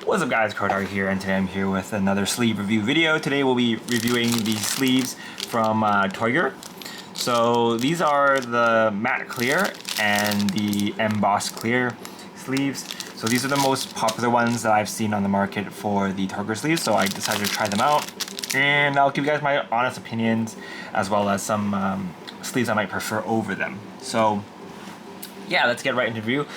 What's up guys, Toyger here, and today I'm here with another sleeve review video. Today we'll be reviewing these sleeves from Toyger. So these are the matte clear and the embossed clear sleeves. So these are the most popular ones that I've seen on the market for the Toyger sleeves, so I decided to try them out. And I'll give you guys my honest opinions, as well as some sleeves I might prefer over them. So yeah, let's get right into the review.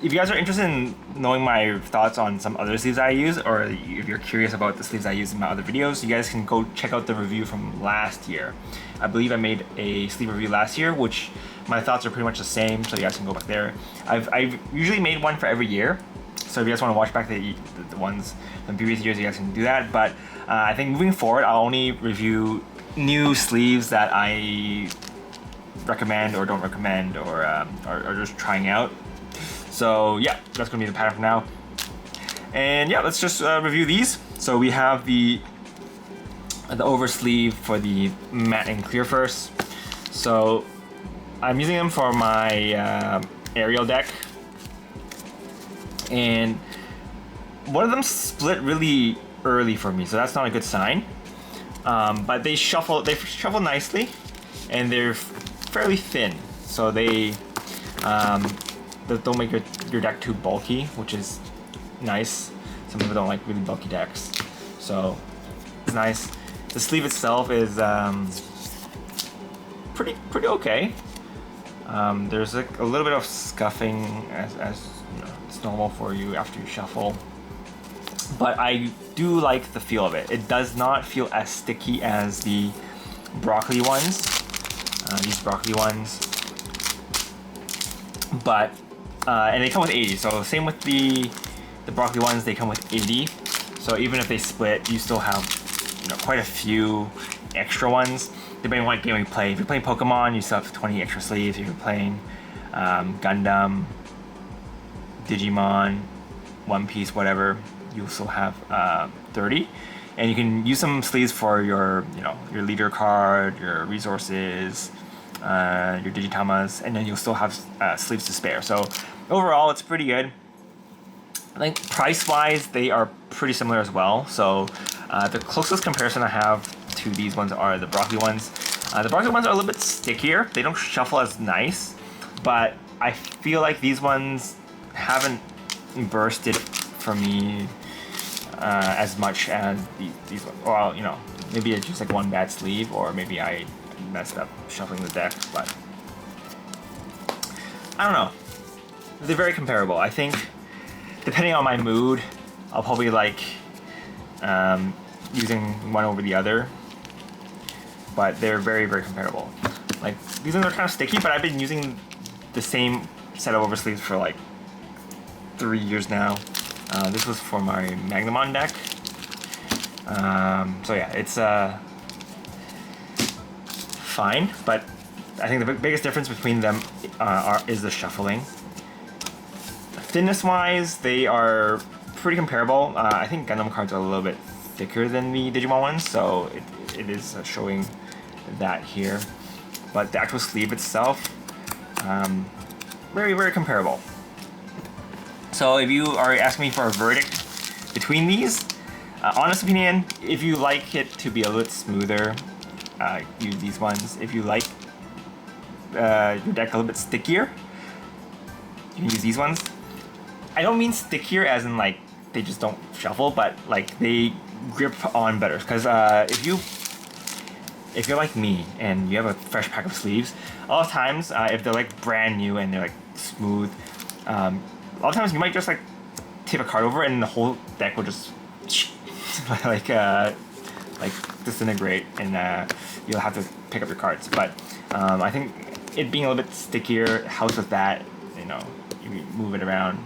If you guys are interested in knowing my thoughts on some other sleeves I use, or if you're curious about the sleeves I use in my other videos, you guys can go check out the review from last year. I believe I made a sleeve review last year, which my thoughts are pretty much the same, so you guys can go back there. I've usually made one for every year, so if you guys want to watch back the ones from previous years, you guys can do that. But I think moving forward, I'll only review new sleeves that I recommend or don't recommend, or just trying out. So yeah, that's gonna be the pattern for now. And yeah, let's just review these. So we have the OverSleeve for the matte and clear first. So I'm using them for my aerial deck, and one of them split really early for me, so that's not a good sign. But they shuffle nicely, and they're fairly thin, so they don't make your deck too bulky, which is nice. Some people don't like really bulky decks, so it's nice. The sleeve itself is pretty okay. There's like a little bit of scuffing, as you know, it's normal for you after you shuffle, but I do like the feel of it. It does not feel as sticky as the broccoli ones, these broccoli ones, but and they come with 80, so same with the broccoli ones, they come with 80, so even if they split, you still have, you know, quite a few extra ones depending on what game you play. If you're playing Pokemon, you still have 20 extra sleeves. If you're playing Gundam, Digimon, One Piece, whatever, you still have 30, and you can use some sleeves for your, you know, your leader card, your resources, your Digitamas, and then you'll still have sleeves to spare. So overall, it's pretty good. I think price-wise, they are pretty similar as well. So the closest comparison I have to these ones are the broccoli ones. The broccoli ones are a little bit stickier. They don't shuffle as nice, but I feel like these ones haven't bursted for me as much as these ones. Well, you know, maybe it's just like one bad sleeve, or maybe I messed up shuffling the deck, but I don't know. They're very comparable. I think depending on my mood, I'll probably like using one over the other, but they're very comparable. Like, these ones are kind of sticky, but I've been using the same set of oversleeves for like 3 years now. This was for my Magnamon deck. So yeah, it's fine, but I think the biggest difference between them is the shuffling. Thickness wise, they are pretty comparable. I think Gundam cards are a little bit thicker than the Digimon ones, so it is showing that here. But the actual sleeve itself, very comparable. So if you are asking me for a verdict between these, honest opinion, if you like it to be a little bit smoother, use these ones. If you like your deck a little bit stickier, you can use these ones. I don't mean stickier as in like they just don't shuffle, but like they grip on better. Because if you're like me and you have a fresh pack of sleeves, a lot of times if they're like brand new and they're like smooth, a lot of times you might just like tip a card over and the whole deck will just like disintegrate, and you'll have to pick up your cards. But I think it being a little bit stickier helps with that. You know, you move it around,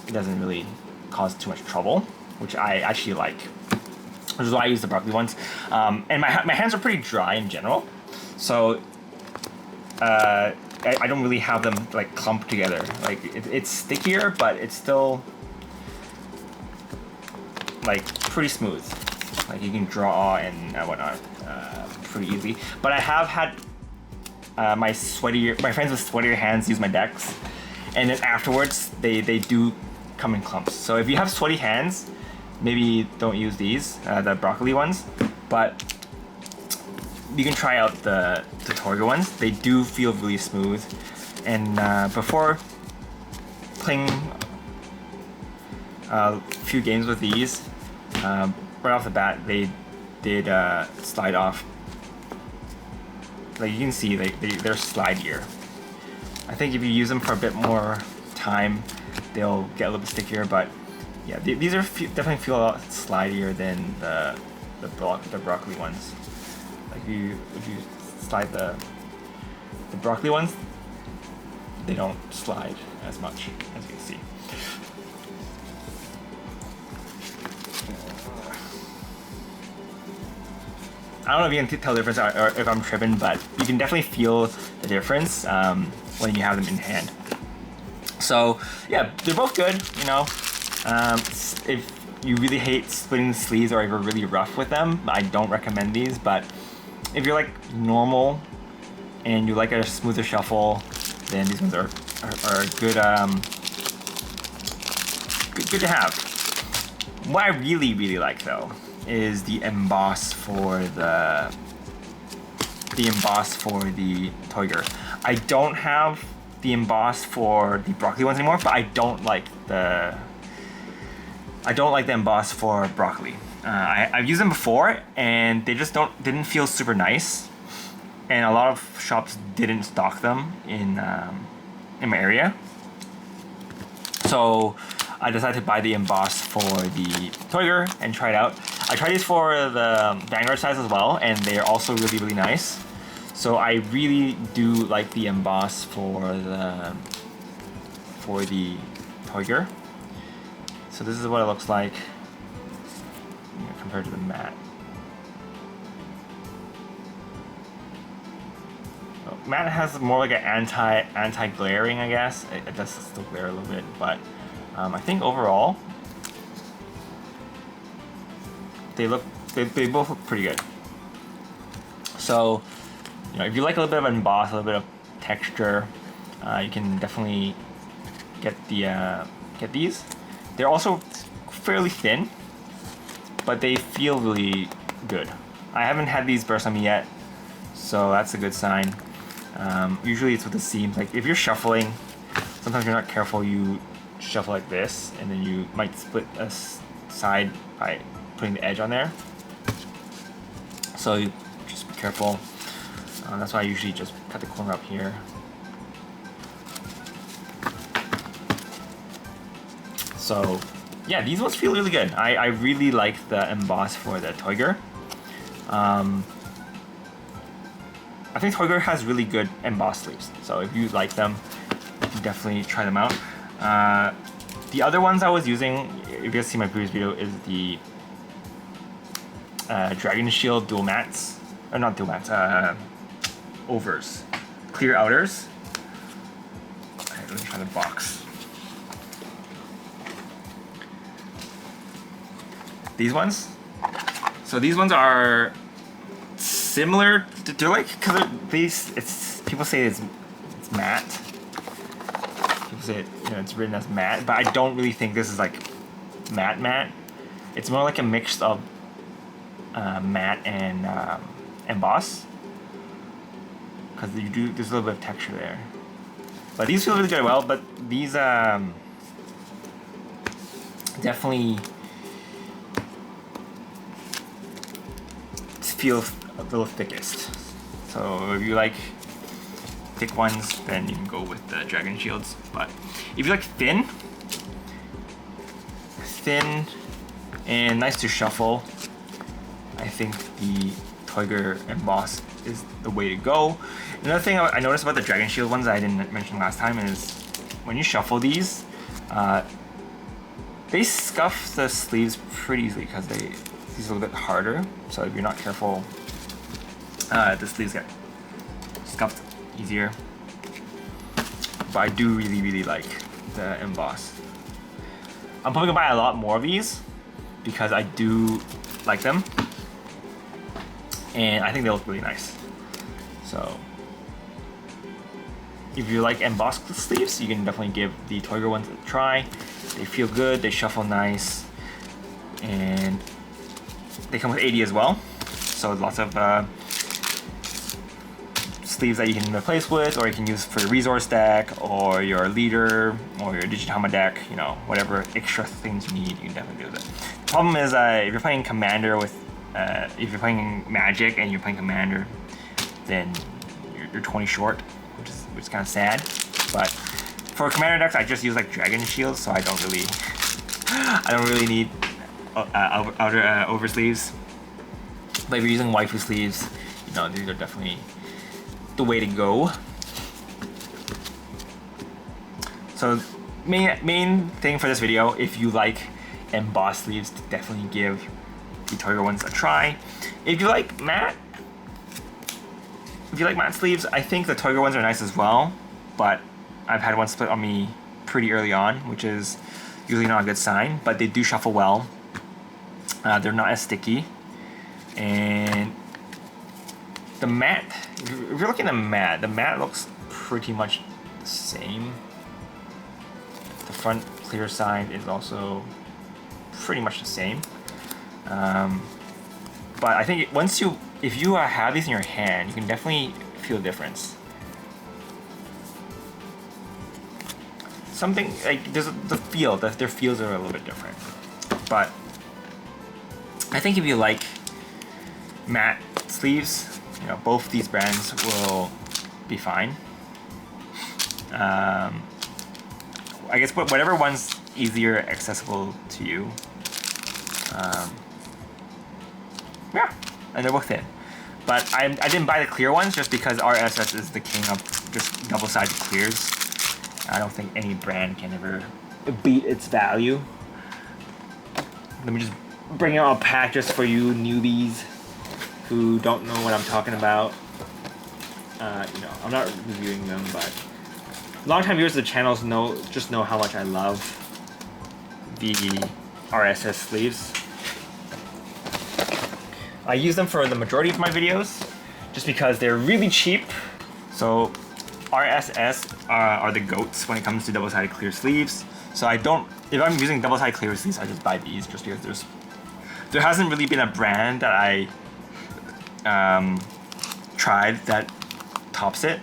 it doesn't really cause too much trouble, which I actually like, which is why I use the broccoli ones. And my hands are pretty dry in general, so I don't really have them like clumped together. Like it's stickier, but it's still like pretty smooth. Like you can draw and whatnot pretty easily. But I have had my friends with sweatier hands use my decks, and then afterwards they do come in clumps. So if you have sweaty hands, maybe don't use these, the broccoli ones, but you can try out the Toyger ones. They do feel really smooth. And before playing a few games with these, right off the bat, they did slide off. Like you can see, they're slidier. I think if you use them for a bit more time, they'll get a little bit stickier. But yeah, these are definitely feel a lot slidier than the broccoli ones. Like if you slide the broccoli ones, they don't slide as much, as you can see. I don't know if you can tell the difference or if I'm tripping, but you can definitely feel the difference when you have them in hand. So yeah, they're both good, you know. If you really hate splitting the sleeves or if you're really rough with them, I don't recommend these. But if you're like normal and you like a smoother shuffle, then these ones are good, good to have. What I really like though is the emboss for the Toyger. I don't have the emboss for the broccoli ones anymore, but I don't like the emboss for broccoli. I've used them before and they just didn't feel super nice, and a lot of shops didn't stock them in my area. So I decided to buy the emboss for the Toyger and try it out. I tried these for the Vanguard size as well, and they're also really nice. So I really do like the emboss for the Toyger. So this is what it looks like compared to the matte. Matte has more like an anti-glaring, I guess. It does still glare a little bit, but I think overall they both look pretty good. So, you know, if you like a little bit of emboss, a little bit of texture, you can definitely get these. They're also fairly thin, but they feel really good. I haven't had these burst on me yet, so that's a good sign. Usually it's with the seams. Like if you're shuffling, sometimes you're not careful, you shuffle like this, and then you might split a side by putting the edge on there. So you just be careful. That's why I usually just cut the corner up here. So yeah, these ones feel really good. I really like the emboss for the Toyger. I think Toyger has really good embossed sleeves, so if you like them, definitely try them out. The other ones I was using, if you guys see my previous video, is the Dragon Shield dual mats, or not dual mats, overs, clear outers. Okay, let me try the box. These ones. So these ones are similar. They're like, cause people say it's matte. People say it's written as matte, but I don't really think this is like matte. It's more like a mix of matte and emboss, because there's a little bit of texture there. But these feel really good. Well, but these definitely feel a little thickest. So if you like thick ones, then you can go with the Dragon Shields. But if you like thin and nice to shuffle, I think the Toyger emboss is the way to go. Another thing I noticed about the Dragon Shield ones that I didn't mention last time is when you shuffle these, they scuff the sleeves pretty easily because these are a little bit harder. So if you're not careful, the sleeves get scuffed easier. But I do really like the emboss. I'm probably gonna buy a lot more of these because I do like them, and I think they look really nice. So if you like embossed sleeves, you can definitely give the Toyger ones a try. They feel good, they shuffle nice, and they come with 80 as well. So lots of sleeves that you can replace with, or you can use for your resource deck, or your leader, or your Digitama deck, you know, whatever extra things you need, you can definitely do with it. The problem is if you're playing Commander with, if you're playing Magic and you're playing Commander, then you're 20 short, which is kind of sad. But for Commander decks, I just use like Dragon Shields, so I don't really need outer oversleeves. But if you're using waifu sleeves, you know, these are definitely the way to go. So main thing for this video, if you like embossed sleeves, definitely give the Toyger ones a try. If you like matte sleeves, I think the Toyger ones are nice as well, but I've had one split on me pretty early on, which is usually not a good sign, but they do shuffle well. They're not as sticky, and the matte, if you're looking at the matte looks pretty much the same. The front clear side is also pretty much the same. But I think if you have these in your hand, you can definitely feel the difference. Something like their feels are a little bit different. But I think if you like matte sleeves, you know, both these brands will be fine. I guess whatever one's easier accessible to you. Yeah, and they're both thin. But I didn't buy the clear ones just because RSS is the king of just double-sided clears. I don't think any brand can ever beat its value. Let me just bring out a pack just for you newbies who don't know what I'm talking about. You know, I'm not reviewing them, but long-time viewers of the channels know how much I love the RSS sleeves. I use them for the majority of my videos just because they're really cheap. So RSS are the goats when it comes to double-sided clear sleeves. So if I'm using double-sided clear sleeves, I just buy these just because there hasn't really been a brand that I tried that tops it.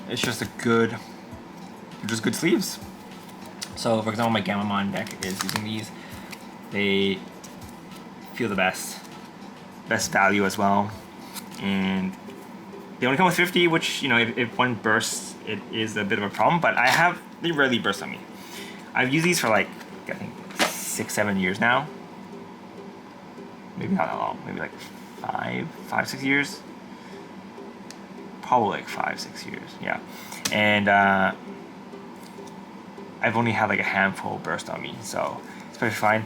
It's just good sleeves. So for example, my Gamamon deck is using these. They feel the best value as well, and they only come with 50, which, you know, if one bursts, it is a bit of a problem, but they rarely burst on me. I've used these for like, I think 6-7 years now. Maybe not that long, maybe like 5-6 years. Probably like 5-6 years, yeah. And I've only had like a handful burst on me, so it's pretty fine.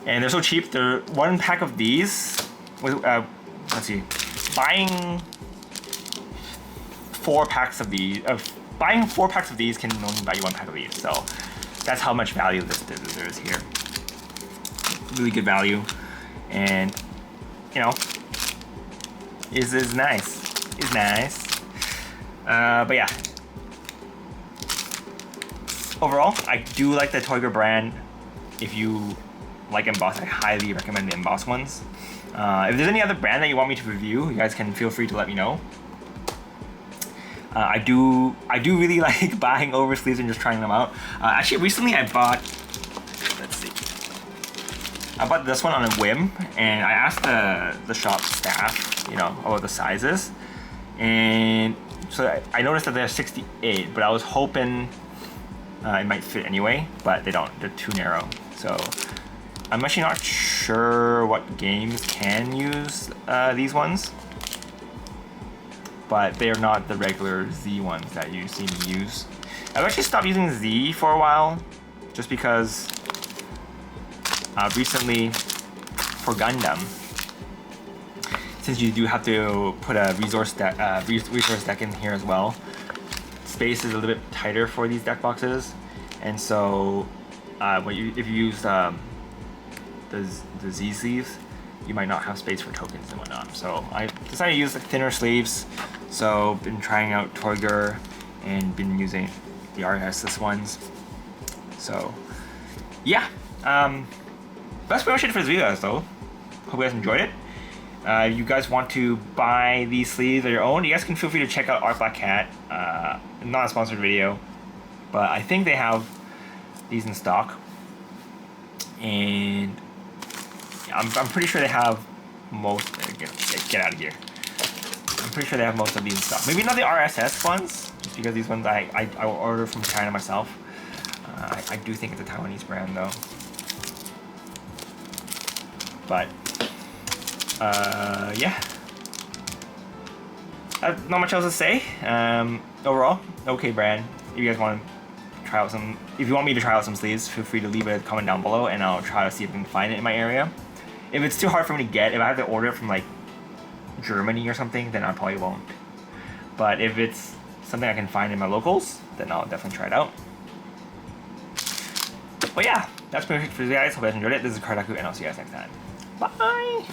And they're so cheap. They're one pack of these with let's see, buying 4 packs of these. Buying 4 packs of these can only buy you 1 pack of these. So that's how much value there is here. Really good value, and you know, is nice. It's nice. But yeah. Overall, I do like the Toyger brand. If you like embossed, I highly recommend the embossed ones. If there's any other brand that you want me to review, you guys can feel free to let me know. I do really like buying oversleeves and just trying them out. Actually, recently I bought, let's see, I bought this one on a whim, and I asked the shop staff, you know, about the sizes, and so I noticed that they're 68, but I was hoping it might fit anyway, but they don't. They're too narrow. So I'm actually not sure what games can use these ones, but they are not the regular Z ones that you see me use. I've actually stopped using Z for a while, just because recently for Gundam, since you do have to put a resource deck in here as well, space is a little bit tighter for these deck boxes, and so if you use the Z sleeves, you might not have space for tokens and whatnot. So I decided to use like thinner sleeves. So been trying out Toyger and been using the RSS ones. So yeah, that's pretty much it for this video, guys. Though, hope you guys enjoyed it. If you guys want to buy these sleeves of your own, you guys can feel free to check out Art Black Cat. Not a sponsored video, but I think they have these in stock, and I'm pretty sure they have most. Get out of here. I'm pretty sure they have most of these in stock. Maybe not the RSS ones, just because these ones I order from China myself. I do think it's a Taiwanese brand though, but yeah. Not much else to say. Overall, okay brand. If you guys want to try out some, if you want me to try out some sleeves, feel free to leave a comment down below, and I'll try to see if I can find it in my area. If it's too hard for me to get, if I have to order it from like Germany or something, then I probably won't. But if it's something I can find in my locals, then I'll definitely try it out. But yeah, that's pretty much for you guys. Hope you guys enjoyed it. This is Kardaku, and I'll see you guys next time. Bye!